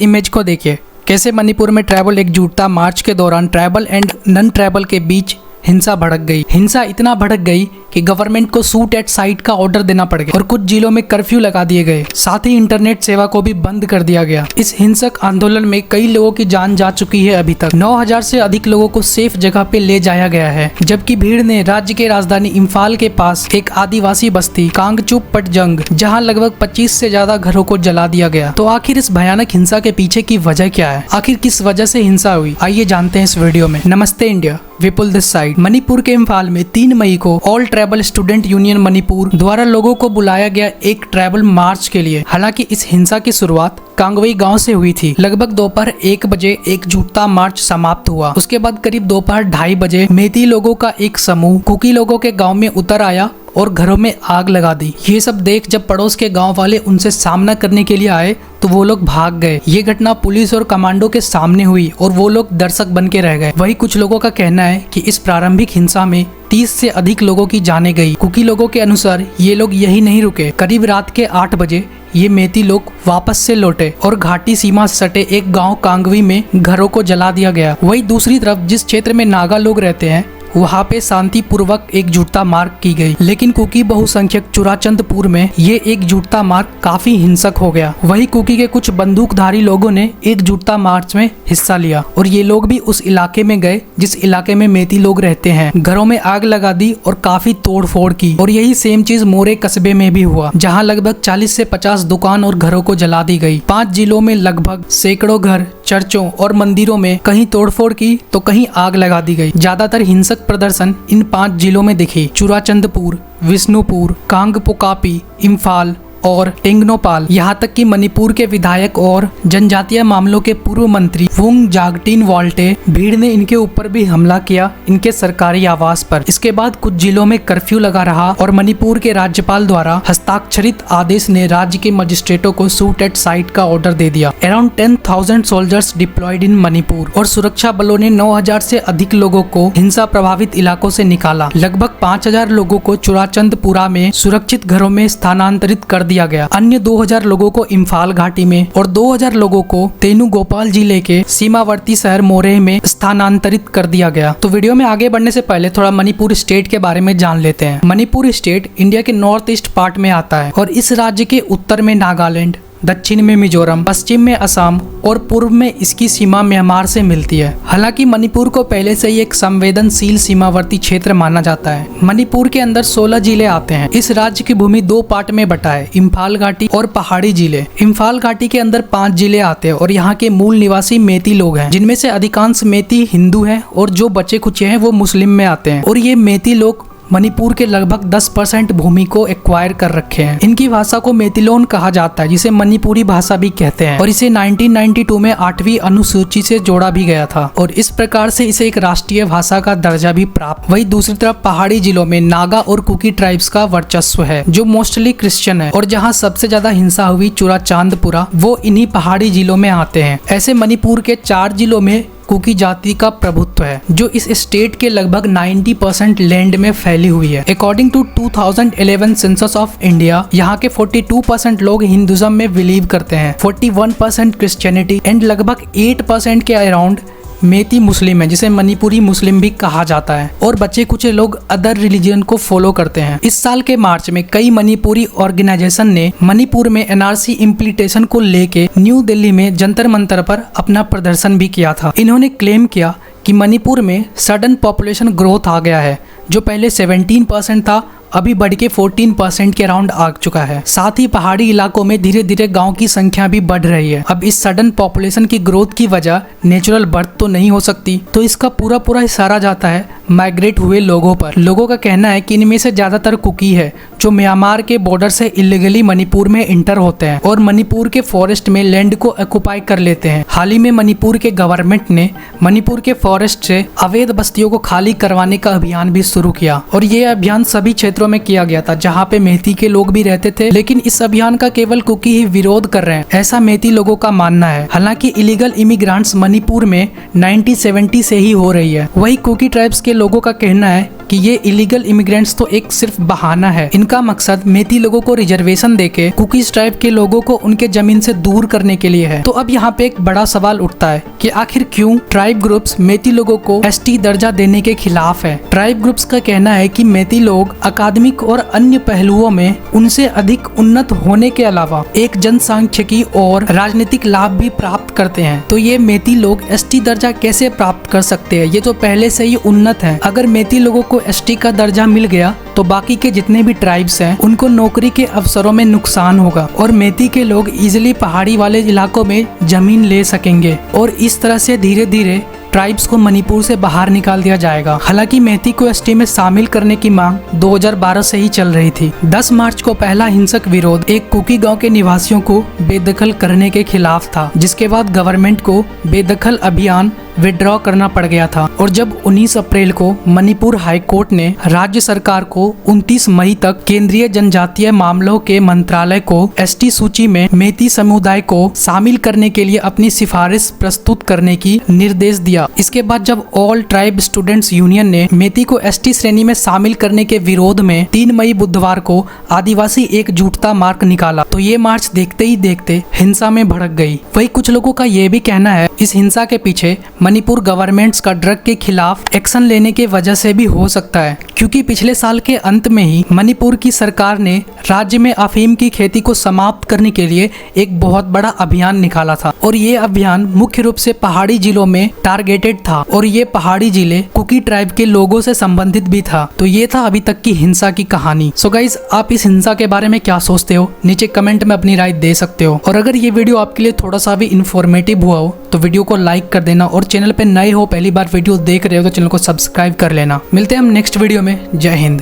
इस इमेज को देखिए, कैसे मणिपुर में ट्राइबल एकजुटता मार्च के दौरान ट्राइबल एंड नन ट्राइबल के बीच हिंसा भड़क गई। हिंसा इतना भड़क गई कि गवर्नमेंट को शूट एट साइट का ऑर्डर देना पड़ गया और कुछ जिलों में कर्फ्यू लगा दिए गए। साथ ही इंटरनेट सेवा को भी बंद कर दिया गया। इस हिंसक आंदोलन में कई लोगों की जान जा चुकी है। अभी तक 9000 से अधिक लोगों को सेफ जगह पे ले जाया गया है, जबकि भीड़ ने राज्य के राजधानी इम्फाल के पास एक आदिवासी बस्ती कांगचुप पटजंग, जहाँ लगभग 25 से ज्यादा घरों को जला दिया गया। तो आखिर इस भयानक हिंसा के पीछे की वजह क्या है? आखिर किस वजह से हिंसा हुई? आइए जानते हैं इस वीडियो में। नमस्ते India, Vipul this side. Manipur के इम्फाल में 3 मई को all tribal student union Manipur द्वारा लोगों को बुलाया गया एक ट्राइबल मार्च के लिए। हालांकि इस हिंसा की शुरुआत कांगवई गांव से हुई थी। लगभग दोपहर 1 बजे एकजुटता मार्च समाप्त हुआ। उसके बाद करीब दोपहर 2:30 बजे मेती लोगों का एक समूह कुकी लोगों के गांव में उतर आया और घरों में आग लगा दी। ये सब देख जब पड़ोस के गांव वाले उनसे सामना करने के लिए आए तो वो लोग भाग गए। ये घटना पुलिस और कमांडो के सामने हुई और वो लोग दर्शक बन के रह गए। वही कुछ लोगों का कहना है कि इस प्रारंभिक हिंसा में 30 से अधिक लोगों की जानें गई। कुकी लोगों के अनुसार ये लोग यही नहीं रुके। करीब रात के 8 बजे ये मेती लोग वापस से लौटे और घाटी सीमा से सटे एक गांव कांगवी में घरों को जला दिया गया। वही दूसरी तरफ जिस क्षेत्र में नागा लोग रहते हैं वहाँ पे शांति पूर्वक एकजुटता मार्ग की गई, लेकिन कुकी बहुसंख्यक चुराचंदपुर में ये एकजुटता मार्ग काफी हिंसक हो गया। वही कुकी के कुछ बंदूकधारी लोगों ने एकजुटता मार्च में हिस्सा लिया और ये लोग भी उस इलाके में गए जिस इलाके में मेती लोग रहते हैं। घरों में आग लगा दी और काफी तोड़ फोड़ की। और यही सेम चीज मोरे कस्बे में भी हुआ, जहाँ लगभग 40 से 50 दुकान और घरों को जला दी गई। 5 जिलों में लगभग सैकड़ों घर, चर्चों और मंदिरों में कहीं तोड़फोड़ की तो कहीं आग लगा दी गई। ज्यादातर हिंसक प्रदर्शन इन 5 जिलों में दिखे: चुराचंदपुर, विष्णुपुर, कांगपोकापी, इम्फाल और टेंगनोपाल। यहाँ तक कि मणिपुर के विधायक और जनजातीय मामलों के पूर्व मंत्री वुंग जागटीन वाल्टे भीड़ ने इनके ऊपर भी हमला किया, इनके सरकारी आवास पर। इसके बाद कुछ जिलों में कर्फ्यू लगा रहा और मणिपुर के राज्यपाल द्वारा हस्ताक्षरित आदेश ने राज्य के मजिस्ट्रेटों को शूट एट साइट का ऑर्डर दे दिया। अराउंड 10,000 सोल्जर्स डिप्लॉयड इन मणिपुर और सुरक्षा बलों ने 9000 से अधिक लोगों को हिंसा प्रभावित इलाकों से निकाला। लगभग 5000 लोगों को चुराचंदपुरा में सुरक्षित घरों में स्थानांतरित कर दिया गया। अन्य 2000 लोगों को इम्फाल घाटी में और 2000 लोगों को तेनुगोपाल जिले के सीमावर्ती शहर मोरे में स्थानांतरित कर दिया गया। तो वीडियो में आगे बढ़ने से पहले थोड़ा मणिपुर स्टेट के बारे में जान लेते हैं। मणिपुर स्टेट इंडिया के नॉर्थ ईस्ट पार्ट में आता है और इस राज्य के उत्तर में नागालैंड, दक्षिण में मिजोरम, पश्चिम में असम और पूर्व में इसकी सीमा म्यांमार से मिलती है। हालांकि मणिपुर को पहले से ही एक संवेदनशील सीमावर्ती क्षेत्र माना जाता है। मणिपुर के अंदर 16 जिले आते हैं। इस राज्य की भूमि 2 पार्ट में बटा है, इम्फाल घाटी और पहाड़ी जिले। इम्फाल घाटी के अंदर 5 जिले आते हैं और यहाँ के मूल निवासी मेती लोग हैं, जिनमें से अधिकांश मेती हिंदू हैं और जो बचे कुचे हैं वो मुस्लिम में आते हैं। और ये मेती लोग मणिपुर के लगभग 10% भूमि को एक्वायर कर रखे हैं। इनकी भाषा को मेतिलोन कहा जाता है, जिसे मणिपुरी भाषा भी कहते हैं और इसे 1992 में 8वीं अनुसूची से जोड़ा भी गया था और इस प्रकार से इसे एक राष्ट्रीय भाषा का दर्जा भी प्राप्त। वही दूसरी तरफ पहाड़ी जिलों में नागा और कुकी ट्राइब्स का वर्चस्व है, जो मोस्टली क्रिश्चियन है और जहाँ सबसे ज्यादा हिंसा हुई चुराचांदपुरा, वो इन्हीं पहाड़ी जिलों में आते हैं। ऐसे मणिपुर के 4 जिलों में कुकी जाति का प्रभुत्व है, जो इस स्टेट के लगभग 90% लैंड में फैली हुई है। According to 2011 census of India, यहाँ के 42% लोग हिंदुज्म में बिलीव करते हैं, 41% क्रिश्चियनिटी एंड लगभग 8% के अराउंड मेती मुस्लिम है, जिसे मणिपुरी मुस्लिम भी कहा जाता है और बचे कुछ लोग अदर रिलीजन को फॉलो करते हैं। इस साल के मार्च में कई मणिपुरी ऑर्गेनाइजेशन ने मणिपुर में एनआरसी इम्प्लीमेंटेशन को लेके न्यू दिल्ली में जंतर मंतर पर अपना प्रदर्शन भी किया था। इन्होंने क्लेम किया कि मणिपुर में सडन पॉपुलेशन ग्रोथ आ गया है, जो पहले 17% था अभी बढ़ के 14% के अराउंड आ चुका है। साथ ही पहाड़ी इलाकों में धीरे धीरे गांव की संख्या भी बढ़ रही है। अब इस सडन पॉपुलेशन की ग्रोथ की वजह नेचुरल बर्थ तो नहीं हो सकती, तो इसका पूरा इशारा जाता है माइग्रेट हुए लोगों पर। लोगों का कहना है कि इनमें से ज्यादातर कुकी है, जो म्यांमार के बॉर्डर से इलीगली मणिपुर में इंटर होते हैं और मणिपुर के फॉरेस्ट में लैंड को ऑक्युपाई कर लेते हैं। हाल ही में मणिपुर के गवर्नमेंट ने मणिपुर के फॉरेस्ट से अवैध बस्तियों को खाली करवाने का अभियान भी शुरू किया और ये अभियान सभी क्षेत्रों में किया गया था जहाँ पे मेती के लोग भी रहते थे, लेकिन इस अभियान का केवल कुकी ही विरोध कर रहे हैं, ऐसा मेती लोगों का मानना है। हालांकि इलीगल इमिग्रेंट्स मणिपुर में 1970 से ही हो रही है। वही कुकी ट्राइब्स के लोगों का कहना है कि ये इलीगल इमिग्रेंट्स तो एक सिर्फ बहाना है। इनका मकसद मेती लोगों को रिजर्वेशन देके कुकीज ट्राइब के लोगों को उनके जमीन से दूर करने के लिए है। तो अब यहाँ पे एक बड़ा सवाल उठता है कि आखिर क्यों ट्राइब ग्रुप्स मेती लोगों को एसटी दर्जा देने के खिलाफ है। ट्राइब ग्रुप्स का कहना है कि मेती लोग अकादमिक और अन्य पहलुओं में उनसे अधिक उन्नत होने के अलावा एक जनसांख्यिकी और राजनीतिक लाभ भी प्राप्त करते हैं। तो ये मेती लोग एसटी दर्जा कैसे प्राप्त कर सकते हैं? ये तो पहले से ही उन्नत है। अगर मेती लोगों को एसटी का दर्जा मिल गया तो बाकी के जितने भी ट्राइब्स हैं उनको नौकरी के अवसरों में नुकसान होगा और मेती के लोग इजिली पहाड़ी वाले इलाकों में जमीन ले सकेंगे और इस तरह से धीरे धीरे ट्राइब्स को मणिपुर से बाहर निकाल दिया जाएगा। हालांकि मेती को एसटी में शामिल करने की मांग 2012 से ही चल रही थी। 10 मार्च को पहला हिंसक विरोध एक कुकी गांव के निवासियों को बेदखल करने के खिलाफ था, जिसके बाद गवर्नमेंट को बेदखल अभियान विड्रॉ करना पड़ गया था। और जब 19 अप्रैल को मणिपुर हाई कोर्ट ने राज्य सरकार को 29 मई तक केंद्रीय जनजातीय मामलों के मंत्रालय को एसटी सूची में मेती समुदाय को शामिल करने के लिए अपनी सिफारिश प्रस्तुत करने की निर्देश दिया। इसके बाद जब ऑल ट्राइब स्टूडेंट्स यूनियन ने मेती को एसटी श्रेणी में शामिल करने के विरोध में 3 मई बुधवार को आदिवासी एकजुटता मार्च निकाला तो ये मार्च देखते ही देखते हिंसा में भड़क गई। वही कुछ लोगों का ये भी कहना है इस हिंसा के पीछे मणिपुर गवर्नमेंट्स का ड्रग के खिलाफ एक्शन लेने की वजह से भी हो सकता है, क्योंकि पिछले साल के अंत में ही मणिपुर की सरकार ने राज्य में अफीम की खेती को समाप्त करने के लिए एक बहुत बड़ा अभियान निकाला था और ये अभियान मुख्य रूप से पहाड़ी जिलों में टारगेटेड था और ये पहाड़ी जिले कुकी ट्राइब के लोगों से संबंधित भी था। तो ये था अभी तक की हिंसा की कहानी। सो गाइज, आप इस हिंसा के बारे में क्या सोचते हो? नीचे कमेंट में अपनी राय दे सकते हो। और अगर ये वीडियो आपके लिए थोड़ा सा भी इंफॉर्मेटिव हुआ हो तो वीडियो को लाइक कर देना और चैनल पे नए हो, पहली बार वीडियो देख रहे हो तो चैनल को सब्सक्राइब कर लेना। मिलते हैं हम नेक्स्ट वीडियो में। जय हिंद।